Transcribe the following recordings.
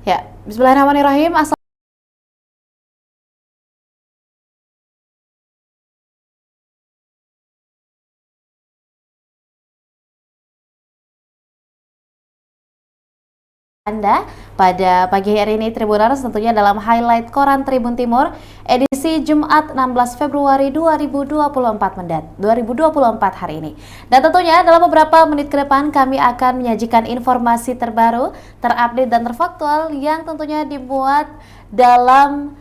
Ya, Bismillahirrahmanirrahim. Anda pada pagi hari ini Tribuners tentunya dalam highlight Koran Tribun Timur edisi Jumat 16 Februari 2024 hari ini. Dan tentunya dalam beberapa menit ke depan kami akan menyajikan informasi terbaru, terupdate dan terfaktual yang tentunya dibuat dalam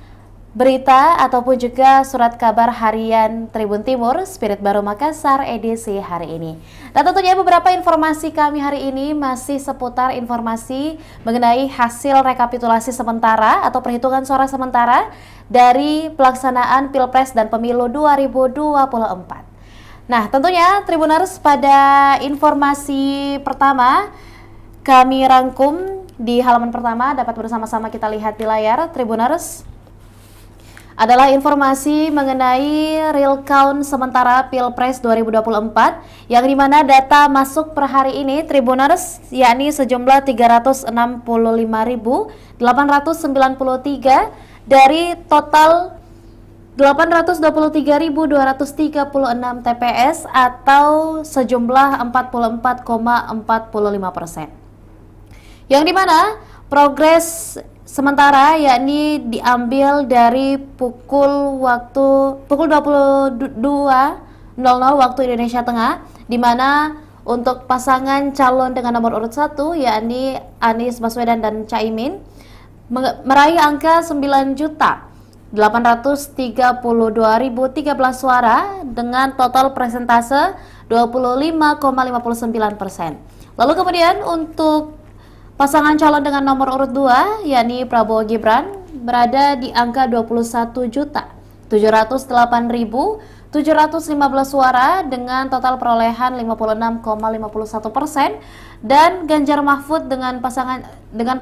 berita ataupun juga surat kabar harian Tribun Timur Spirit Baru Makassar edisi hari ini. Dan tentunya beberapa informasi kami hari ini masih seputar informasi mengenai hasil rekapitulasi sementara atau perhitungan suara sementara dari pelaksanaan Pilpres dan Pemilu 2024. Nah, tentunya Tribuners, pada informasi pertama kami rangkum di halaman pertama, dapat bersama-sama kita lihat di layar Tribuners, adalah informasi mengenai real count sementara Pilpres 2024 yang dimana data masuk per hari ini Tribuners yakni sejumlah 365.893 dari total 823.236 TPS atau sejumlah 44,45%. Yang dimana progres sementara yakni diambil dari pukul 22.00 waktu Indonesia Tengah, di mana untuk pasangan calon dengan nomor urut 1 yakni Anies Baswedan dan Caimin meraih angka 9.832.013 suara dengan total persentase 25,59%. Lalu kemudian untuk pasangan calon dengan nomor urut 2, yakni Prabowo Gibran, berada di angka 21.708.715 suara dengan total perolehan 56,51%, dan Ganjar Mahfud dengan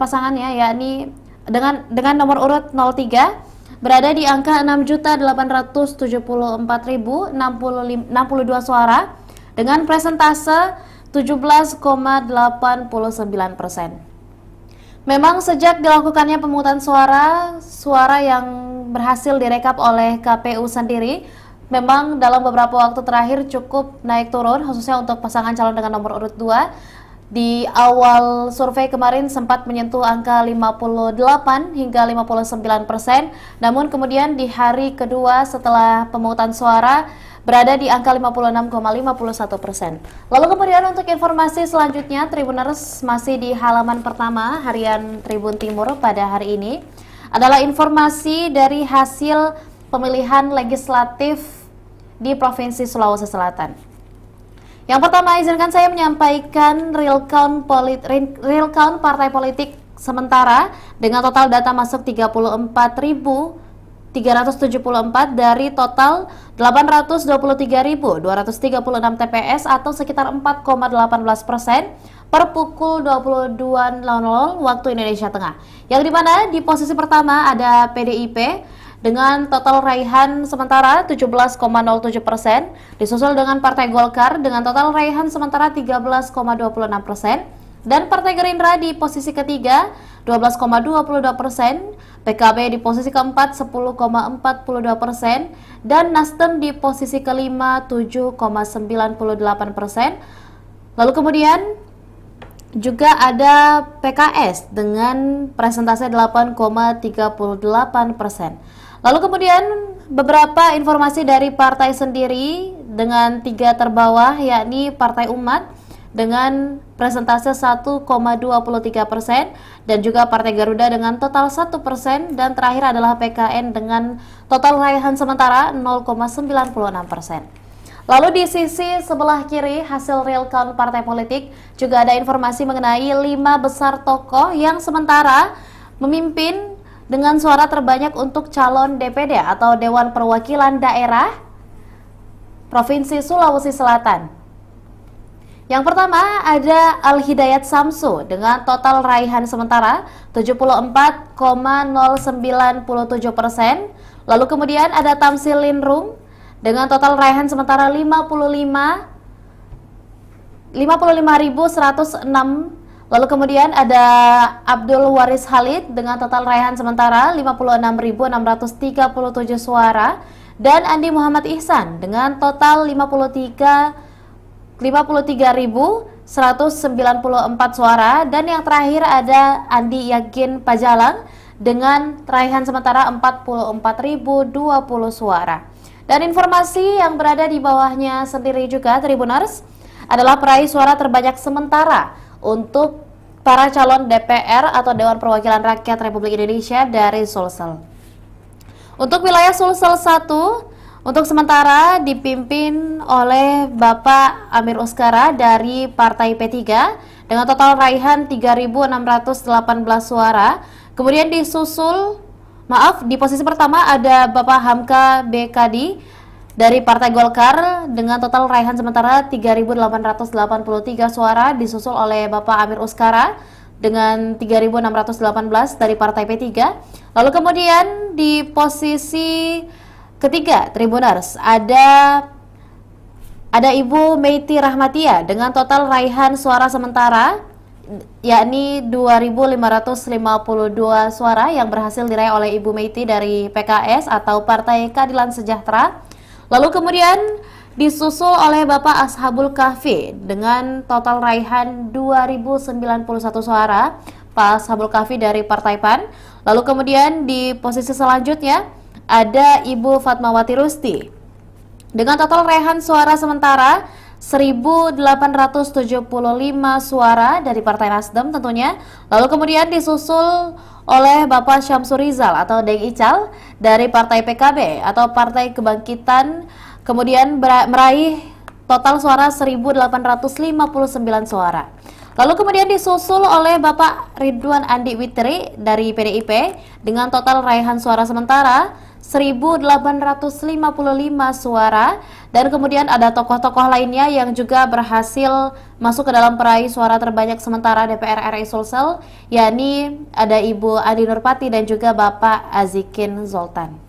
pasangannya yakni dengan nomor urut 03 berada di angka 6.874.062 suara dengan presentase 17,89%. Memang sejak dilakukannya pemungutan suara yang berhasil direkap oleh KPU sendiri, memang dalam beberapa waktu terakhir cukup naik turun, khususnya untuk pasangan calon dengan nomor urut 2. Di awal survei kemarin sempat menyentuh angka 58 hingga 59%, namun kemudian di hari kedua setelah pemungutan suara berada di angka 56,51%. Lalu kemudian untuk informasi selanjutnya, Tribuners, masih di halaman pertama harian Tribun Timur pada hari ini adalah informasi dari hasil pemilihan legislatif di Provinsi Sulawesi Selatan. Yang pertama, izinkan saya menyampaikan real count partai politik sementara dengan total data masuk 34.374 dari total 823.236 TPS atau sekitar 4,18% per pukul 22.00 waktu Indonesia Tengah. Yang dimana di posisi pertama ada PDIP dengan total raihan sementara 17,07%, disusul dengan Partai Golkar dengan total raihan sementara 13,26%, dan Partai Gerindra di posisi ketiga 12,22%, PKB di posisi keempat 10,42%, dan Nasdem di posisi kelima 7,98%. Lalu kemudian juga ada PKS dengan presentase 8,38%. Lalu kemudian beberapa informasi dari partai sendiri dengan 3 terbawah yakni Partai Umat dengan presentase 1,23% dan juga Partai Garuda dengan total 1%, dan terakhir adalah PKN dengan total raihan sementara 0,96%. Lalu di sisi sebelah kiri hasil real count partai politik juga ada informasi mengenai 5 besar tokoh yang sementara memimpin dengan suara terbanyak untuk calon DPD atau Dewan Perwakilan Daerah Provinsi Sulawesi Selatan. Yang pertama ada Al-Hidayat Samsu dengan total raihan sementara 74,097%. Lalu kemudian ada Tamsil Lindrung dengan total raihan sementara 55.106 Lalu kemudian ada Abdul Waris Halid dengan total raihan sementara 56.637 suara, dan Andi Muhammad Ihsan dengan total 53.194 suara, dan yang terakhir ada Andi Yakin Pajalang dengan raihan sementara 44.020 suara. Dan informasi yang berada di bawahnya sendiri juga, Tribuners, adalah peraih suara terbanyak sementara untuk para calon DPR atau Dewan Perwakilan Rakyat Republik Indonesia dari Sulsel. Untuk wilayah Sulsel 1, untuk sementara dipimpin oleh Bapak Amir Uskara dari Partai P3 dengan total raihan 3.618 suara. Kemudian disusul, di posisi pertama ada Bapak Hamka BKD dari Partai Golkar dengan total raihan sementara 3.883 suara, disusul oleh Bapak Amir Uskara dengan 3.618 dari Partai P3. Lalu kemudian di posisi ketiga, Tribuners, ada Ibu Meiti Rahmatia dengan total raihan suara sementara yakni 2.552 suara yang berhasil diraih oleh Ibu Meiti dari PKS atau Partai Keadilan Sejahtera. Lalu kemudian disusul oleh Bapak Ashabul Kahfi dengan total raihan 2.091 suara, Pak Ashabul Kahfi dari Partai PAN. Lalu kemudian di posisi selanjutnya ada Ibu Fatmawati Rusti dengan total raihan suara sementara 1.875 suara dari Partai Nasdem tentunya. Lalu kemudian disusul oleh Bapak Syamsur Rizal atau Deng Ical dari Partai PKB atau Partai Kebangkitan, kemudian meraih total suara 1.859 suara. Lalu kemudian disusul oleh Bapak Ridwan Andi Witri dari PDIP dengan total raihan suara sementara 1.855 suara, dan kemudian ada tokoh-tokoh lainnya yang juga berhasil masuk ke dalam peraih suara terbanyak sementara DPR RI Sulsel, yakni ada Ibu Adi Nurpati dan juga Bapak Azikin Zoltan.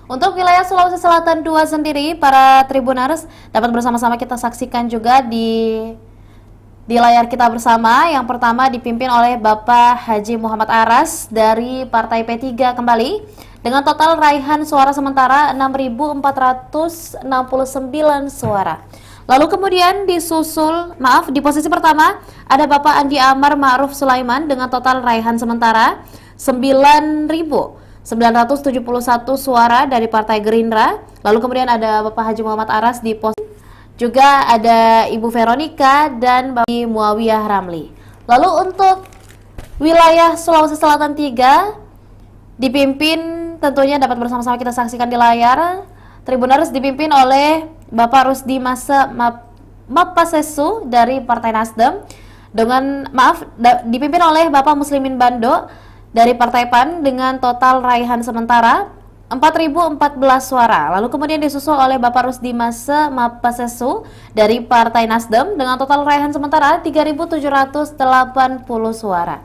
Untuk wilayah Sulawesi Selatan 2 sendiri, para Tribuners dapat bersama-sama kita saksikan juga di layar kita bersama. Yang pertama dipimpin oleh Bapak Haji Muhammad Aras dari Partai P3 kembali dengan total raihan suara sementara 6.469 suara. Lalu kemudian disusul, di posisi pertama ada Bapak Andi Amar Ma'ruf Sulaiman dengan total raihan sementara 9.971 suara dari Partai Gerindra. Lalu kemudian ada Bapak Haji Muhammad Aras di posisi, juga ada Ibu Veronica dan Bapak Muawiyah Ramli. Lalu untuk wilayah Sulawesi Selatan 3 dipimpin, tentunya dapat bersama-sama kita saksikan di layar, Tribuners, dipimpin oleh Bapak Rusdi Mapasesu dari Partai Nasdem dengan dipimpin oleh Bapak Muslimin Bando dari Partai PAN dengan total raihan sementara 4.014 suara. Lalu kemudian disusul oleh Bapak Rusdi Mapasesu dari Partai Nasdem dengan total raihan sementara 3.780 suara.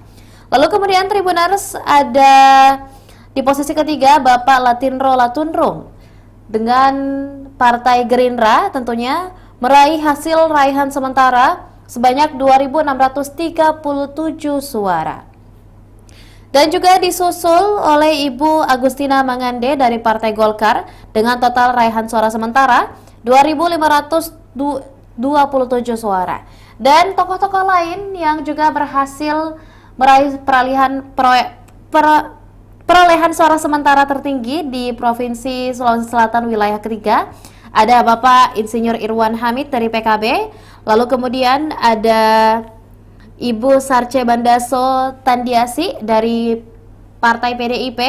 Lalu kemudian Tribuners ada di posisi ketiga Bapak Latinro Latunrung dengan Partai Gerindra tentunya meraih hasil raihan sementara sebanyak 2.637 suara. Dan juga disusul oleh Ibu Agustina Mangande dari Partai Golkar dengan total raihan suara sementara 2.527 suara. Dan tokoh-tokoh lain yang juga berhasil meraih perolehan suara sementara tertinggi di Provinsi Sulawesi Selatan wilayah ketiga ada Bapak Insinyur Irwan Hamid dari PKB, lalu kemudian ada Ibu Sarce Bandaso Tandiasi dari Partai PDIP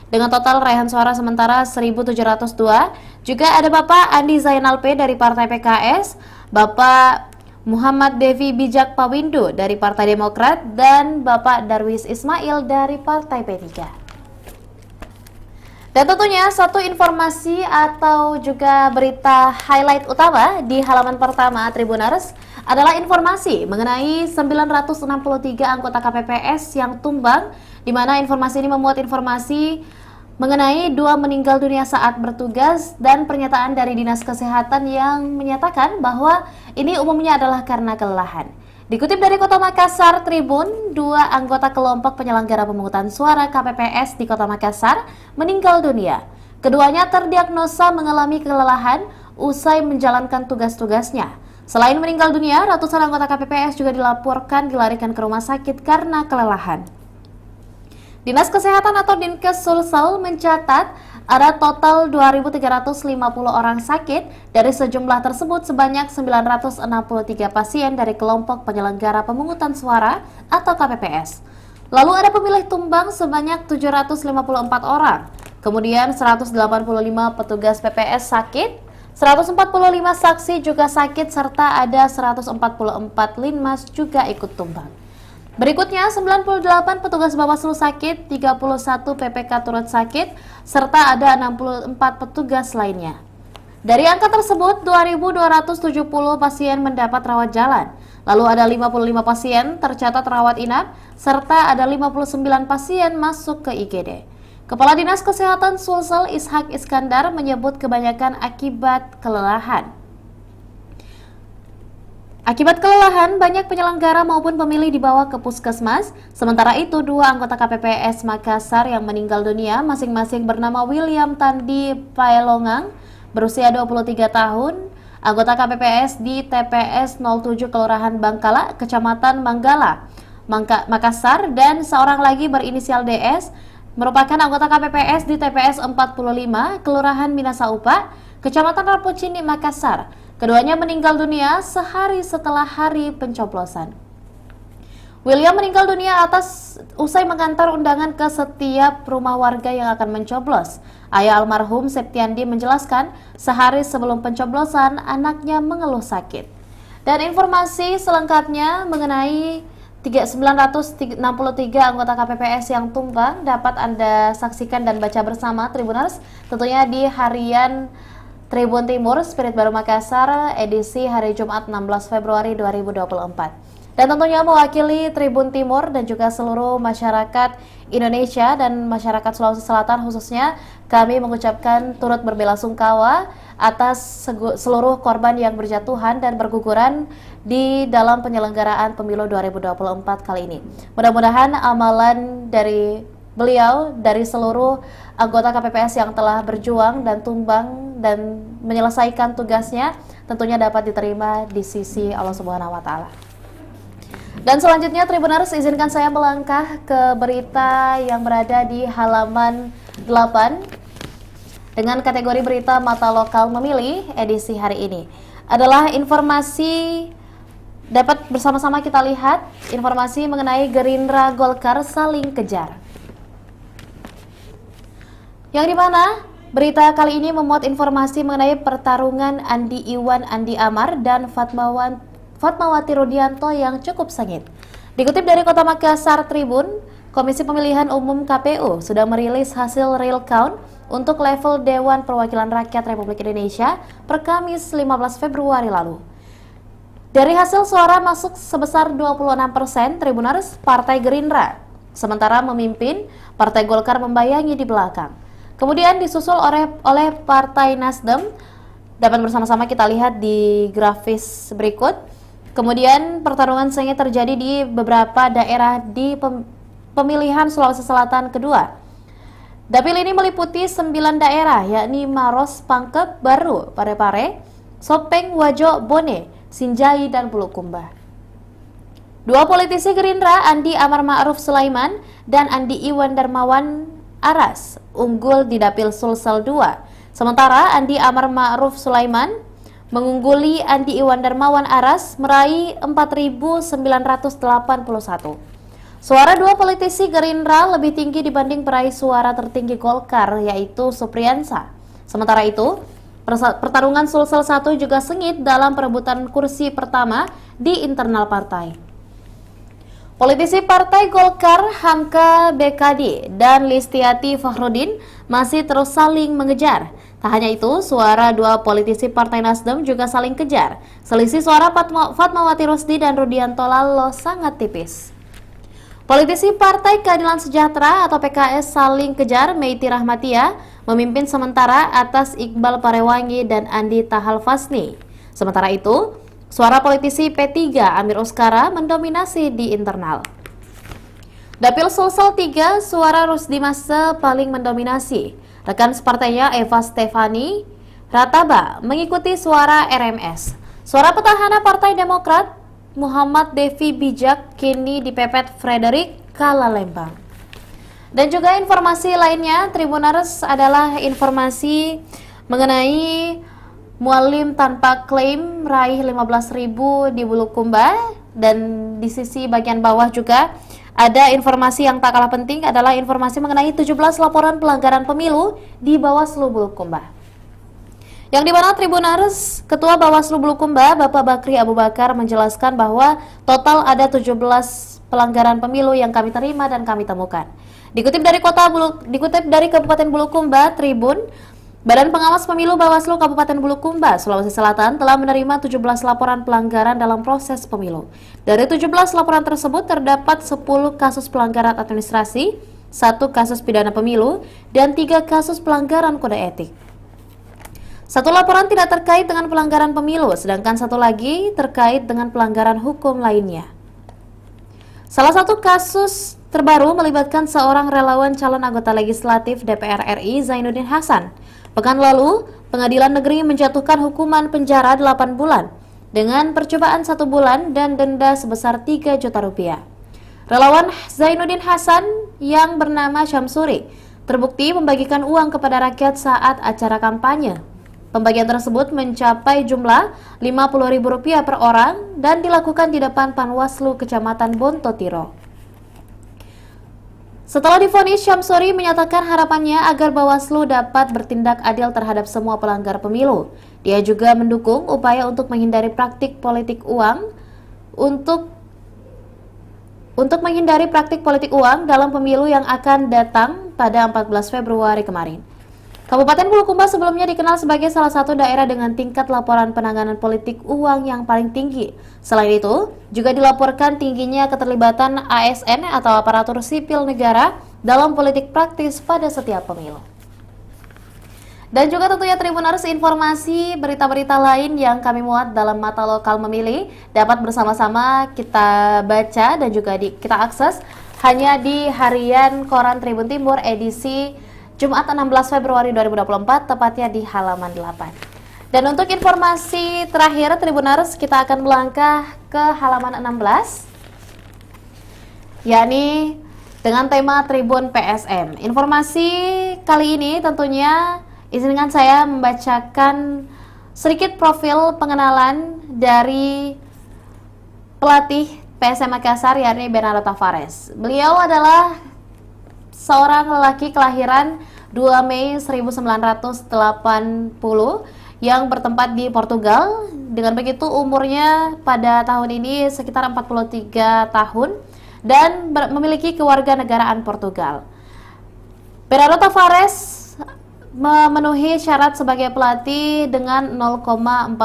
dengan total raihan suara sementara 1.702, juga ada Bapak Andi Zainal P dari Partai PKS, Bapak Muhammad Devi Bijak Pawindu dari Partai Demokrat, dan Bapak Darwis Ismail dari Partai P3. Dan tentunya satu informasi atau juga berita highlight utama di halaman pertama Tribuners adalah informasi mengenai 963 anggota KPPS yang tumbang, di mana informasi ini memuat informasi mengenai 2 meninggal dunia saat bertugas dan pernyataan dari Dinas Kesehatan yang menyatakan bahwa ini umumnya adalah karena kelelahan. Dikutip dari Kota Makassar Tribun, 2 anggota kelompok penyelenggara pemungutan suara KPPS di Kota Makassar meninggal dunia. Keduanya terdiagnosa mengalami kelelahan usai menjalankan tugas-tugasnya. Selain meninggal dunia, ratusan anggota KPPS juga dilaporkan dilarikan ke rumah sakit karena kelelahan. Dinas Kesehatan atau Dinkes Sulsel mencatat ada total 2.350 orang sakit. Dari sejumlah tersebut sebanyak 963 pasien dari kelompok penyelenggara pemungutan suara atau KPPS. Lalu ada pemilih tumbang sebanyak 754 orang. Kemudian 185 petugas PPS sakit, 145 saksi juga sakit, serta ada 144 linmas juga ikut tumbang. Berikutnya 98 petugas Bawaslu sakit, 31 PPK turut sakit, serta ada 64 petugas lainnya. Dari angka tersebut, 2.270 pasien mendapat rawat jalan, lalu ada 55 pasien tercatat rawat inap, serta ada 59 pasien masuk ke IGD. Kepala Dinas Kesehatan Sulsel Ishak Iskandar menyebut kebanyakan akibat kelelahan. Akibat kelelahan, banyak penyelenggara maupun pemilih dibawa ke puskesmas. Sementara itu, 2 anggota KPPS Makassar yang meninggal dunia masing-masing bernama William Tandi Paelongang, berusia 23 tahun, anggota KPPS di TPS 07 Kelurahan Bangkala, Kecamatan Manggala, Makassar, dan seorang lagi berinisial DS, merupakan anggota KPPS di TPS 45 Kelurahan Minasaupa, Kecamatan Rapocini, Makassar. Keduanya meninggal dunia sehari setelah hari pencoblosan. William meninggal dunia usai mengantar undangan ke setiap rumah warga yang akan mencoblos. Ayah almarhum Septiandi menjelaskan, sehari sebelum pencoblosan anaknya mengeluh sakit. Dan informasi selengkapnya mengenai 963 anggota KPPS yang tumbang dapat Anda saksikan dan baca bersama Tribuners, tentunya di harian Tribun Timur Spirit Baru Makassar edisi hari Jumat 16 Februari 2024. Dan tentunya mewakili Tribun Timur dan juga seluruh masyarakat Indonesia dan masyarakat Sulawesi Selatan khususnya, kami mengucapkan turut berbelasungkawa atas seluruh korban yang berjatuhan dan berguguran di dalam penyelenggaraan pemilu 2024 kali ini. Mudah-mudahan amalan dari beliau, dari seluruh anggota KPPS yang telah berjuang dan tumbang dan menyelesaikan tugasnya tentunya dapat diterima di sisi Allah Subhanahu wa Ta'ala. Dan selanjutnya Tribuners, izinkan saya melangkah ke berita yang berada di halaman 8 dengan kategori berita Mata Lokal Memilih edisi hari ini. Adalah informasi, dapat bersama-sama kita lihat informasi mengenai Gerindra Golkar saling kejar. Yang dimana berita kali ini memuat informasi mengenai pertarungan Andi Iwan Andi Amar dan Fatmawati Rudianto yang cukup sengit. Dikutip dari Kota Makassar Tribun, Komisi Pemilihan Umum KPU sudah merilis hasil real count untuk level Dewan Perwakilan Rakyat Republik Indonesia per Kamis 15 Februari lalu. Dari hasil suara masuk sebesar 26%, Tribuners, Partai Gerindra sementara memimpin, Partai Golkar membayangi di belakang. Kemudian disusul oleh Partai Nasdem, dapat bersama-sama kita lihat di grafis berikut. Kemudian pertarungan sengit terjadi di beberapa daerah di pemilihan Sulawesi Selatan kedua. Dapil ini meliputi 9 daerah, yakni Maros, Pangkep, Baru, Parepare, Sopeng, Wajo, Bone, Sinjai, dan Bulukumba. 2 politisi Gerindra, Andi Amar Ma'ruf Sulaiman dan Andi Iwan Darmawan Aras, unggul di Dapil Sulsel 2. Sementara Andi Amar Ma'ruf Sulaiman mengungguli Andi Iwan Darmawan Aras meraih 4.981. Suara 2 politisi Gerindra lebih tinggi dibanding peraih suara tertinggi Golkar, yaitu Supriyansa. Sementara itu, pertarungan Sulsel 1 juga sengit dalam perebutan kursi pertama di internal partai. Politisi Partai Golkar Hamka BKD dan Listiati Fakhrudin masih terus saling mengejar. Tak hanya itu, suara 2 politisi Partai Nasdem juga saling kejar. Selisih suara Fatmawati Rusdi dan Rudianto Lalo sangat tipis. Politisi Partai Keadilan Sejahtera atau PKS saling kejar. Meiti Rahmatia memimpin sementara atas Iqbal Parewangi dan Andi Tahal Fasni. Sementara itu, Suara politisi P3 Amir Uskara mendominasi di internal. Dapil Sulsel 3, suara Rusdi Massa paling mendominasi. Rekan separtainya Eva Stefani Rataba mengikuti suara RMS. Suara petahana Partai Demokrat Muhammad Devi Bijak kini dipepet Frederick Kalalembang. Dan juga informasi lainnya, Tribuners, adalah informasi mengenai mualim tanpa klaim raih 15.000 di Bulukumba. Dan di sisi bagian bawah juga ada informasi yang tak kalah penting, adalah informasi mengenai 17 laporan pelanggaran pemilu di Bawaslu Bulukumba. Yang di mana Tribuners, Ketua Bawaslu Bulukumba Bapak Bakri Abu Bakar menjelaskan bahwa total ada 17 pelanggaran pemilu yang kami terima dan kami temukan. Dikutip dari Kabupaten Bulukumba Tribun, Badan Pengawas Pemilu Bawaslu Kabupaten Bulukumba, Sulawesi Selatan telah menerima 17 laporan pelanggaran dalam proses pemilu. Dari 17 laporan tersebut terdapat 10 kasus pelanggaran administrasi, 1 kasus pidana pemilu, dan 3 kasus pelanggaran kode etik. 1 laporan tidak terkait dengan pelanggaran pemilu, sedangkan 1 lagi terkait dengan pelanggaran hukum lainnya. Salah satu kasus terbaru melibatkan seorang relawan calon anggota legislatif DPR RI Zainuddin Hasan. Pekan lalu, Pengadilan Negeri menjatuhkan hukuman penjara 8 bulan dengan percobaan 1 bulan dan denda sebesar 3 juta rupiah. Relawan Zainuddin Hasan yang bernama Syamsuri terbukti membagikan uang kepada rakyat saat acara kampanye. Pembagian tersebut mencapai jumlah Rp50.000 per orang dan dilakukan di depan Panwaslu Kecamatan Bontotiro. Setelah divonis, Syamsuri menyatakan harapannya agar Bawaslu dapat bertindak adil terhadap semua pelanggar pemilu. Dia juga mendukung upaya untuk menghindari praktik politik uang menghindari praktik politik uang dalam pemilu yang akan datang pada 14 Februari kemarin. Kabupaten Bulukumba sebelumnya dikenal sebagai salah satu daerah dengan tingkat laporan penanganan politik uang yang paling tinggi. Selain itu, juga dilaporkan tingginya keterlibatan ASN atau aparatur sipil negara dalam politik praktis pada setiap pemilu. Dan juga tentunya Tribuners, informasi berita-berita lain yang kami muat dalam Mata Lokal Memilih dapat bersama-sama kita baca dan juga kita akses hanya di harian Koran Tribun Timur edisi Jumat 16 Februari 2024, tepatnya di halaman 8. Dan untuk informasi terakhir Tribuners, kita akan melangkah ke halaman 16, yakni dengan tema Tribun PSM. Informasi kali ini tentunya izinkan saya membacakan sedikit profil pengenalan dari pelatih PSM Makassar, yakni Bernardo Tavares. Beliau adalah seorang lelaki kelahiran 2 Mei 1980 yang bertempat di Portugal. Dengan begitu umurnya pada tahun ini sekitar 43 tahun dan memiliki kewarganegaraan Portugal. Bernardo Tavares memenuhi syarat sebagai pelatih dengan 0,48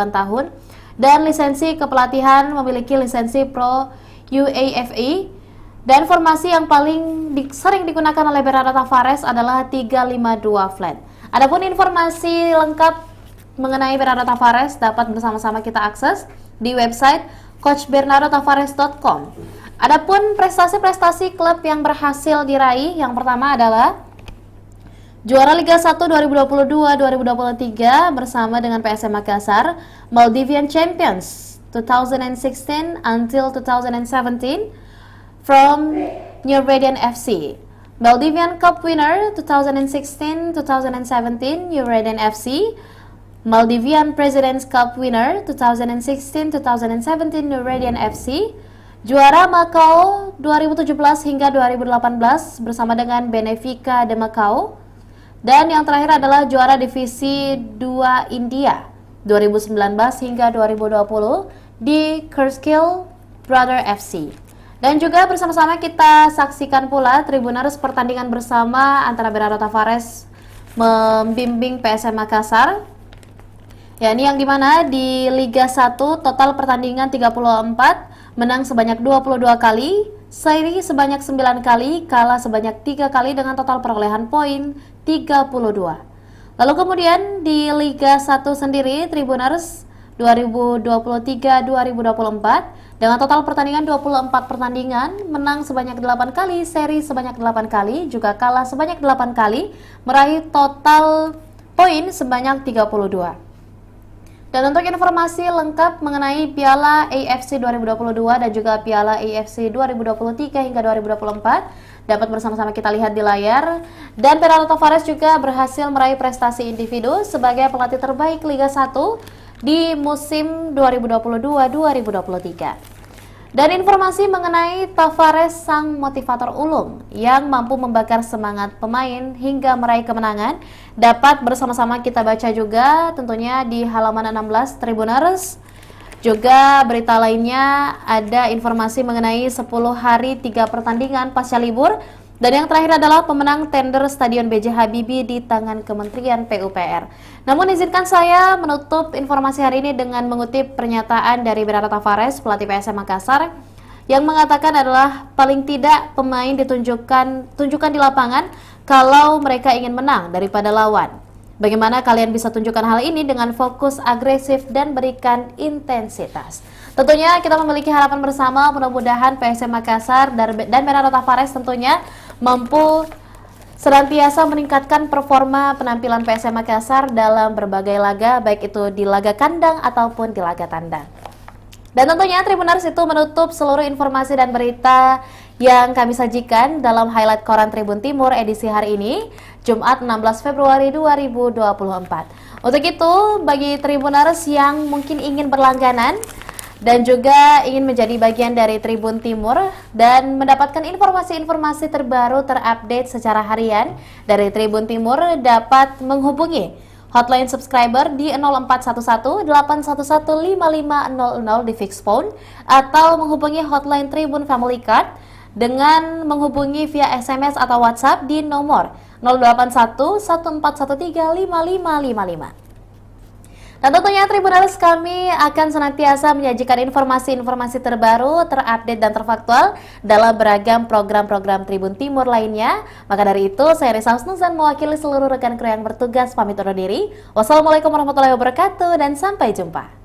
tahun dan lisensi kepelatihan, memiliki lisensi Pro UEFA. Dan formasi yang paling sering digunakan oleh Bernardo Tavares adalah 352 flat. Adapun informasi lengkap mengenai Bernardo Tavares dapat bersama-sama kita akses di website coachbernardotavares.com. Adapun prestasi-prestasi klub yang berhasil diraih, yang pertama adalah juara Liga 1 2022-2023 bersama dengan PSM Makassar, Maldivian Champions 2016 until 2017 from New Radiant FC, Maldivian Cup winner 2016-2017 New Radiant FC, Maldivian President's Cup winner 2016-2017 New Radiant FC, juara Macau 2017 hingga 2018 bersama dengan Benfica de Macau, dan yang terakhir adalah juara Divisi 2 India 2019 hingga 2020 di Kirkcaldy Brother FC. Dan juga bersama-sama kita saksikan pula Tribuners pertandingan bersama antara Bernardo Tavares membimbing PSM Makassar, yakni yang dimana di Liga 1 total pertandingan 34, menang sebanyak 22 kali, seri sebanyak 9 kali, kalah sebanyak 3 kali dengan total perolehan poin 32. Lalu kemudian di Liga 1 sendiri Tribuners, 2023-2024 dengan total pertandingan 24 pertandingan, menang sebanyak 8 kali, seri sebanyak 8 kali, juga kalah sebanyak 8 kali, meraih total poin sebanyak 32. Dan untuk informasi lengkap mengenai Piala AFC 2022 dan juga Piala AFC 2023 hingga 2024 dapat bersama-sama kita lihat di layar. Dan Fernando Tavares juga berhasil meraih prestasi individu sebagai pelatih terbaik Liga 1 di musim 2022-2023. Dan informasi mengenai Tavares, sang motivator ulung yang mampu membakar semangat pemain hingga meraih kemenangan, dapat bersama-sama kita baca juga tentunya di halaman 16 Tribuners. Juga berita lainnya ada informasi mengenai 10 hari 3 pertandingan pasca libur. Dan yang terakhir adalah pemenang tender Stadion B.J. Habibie di tangan Kementerian PUPR. Namun izinkan saya menutup informasi hari ini dengan mengutip pernyataan dari Fernando Tavares, pelatih PSM Makassar, yang mengatakan adalah paling tidak pemain tunjukkan di lapangan kalau mereka ingin menang daripada lawan. Bagaimana kalian bisa tunjukkan hal ini dengan fokus agresif dan berikan intensitas. Tentunya kita memiliki harapan bersama, mudah-mudahan PSM Makassar dan Fernando Tavares tentunya mampu senantiasa meningkatkan performa penampilan PSM Makassar dalam berbagai laga, baik itu di laga kandang ataupun di laga tandang. Dan tentunya Tribuners itu menutup seluruh informasi dan berita yang kami sajikan dalam highlight Koran Tribun Timur edisi hari ini, Jumat 16 Februari 2024. Untuk itu, bagi Tribuners yang mungkin ingin berlangganan dan juga ingin menjadi bagian dari Tribun Timur dan mendapatkan informasi-informasi terbaru terupdate secara harian dari Tribun Timur, dapat menghubungi hotline subscriber di 0411 811 5500 di fixed phone atau menghubungi hotline Tribun Family Card dengan menghubungi via SMS atau WhatsApp di nomor 081 1413 5555. Dan tentunya Tribuners, kami akan senantiasa menyajikan informasi-informasi terbaru, terupdate dan terfaktual dalam beragam program-program Tribun Timur lainnya. Maka dari itu, saya Risa Husnuzan mewakili seluruh rekan kru yang bertugas pamit undur diri. Wassalamualaikum warahmatullahi wabarakatuh dan sampai jumpa.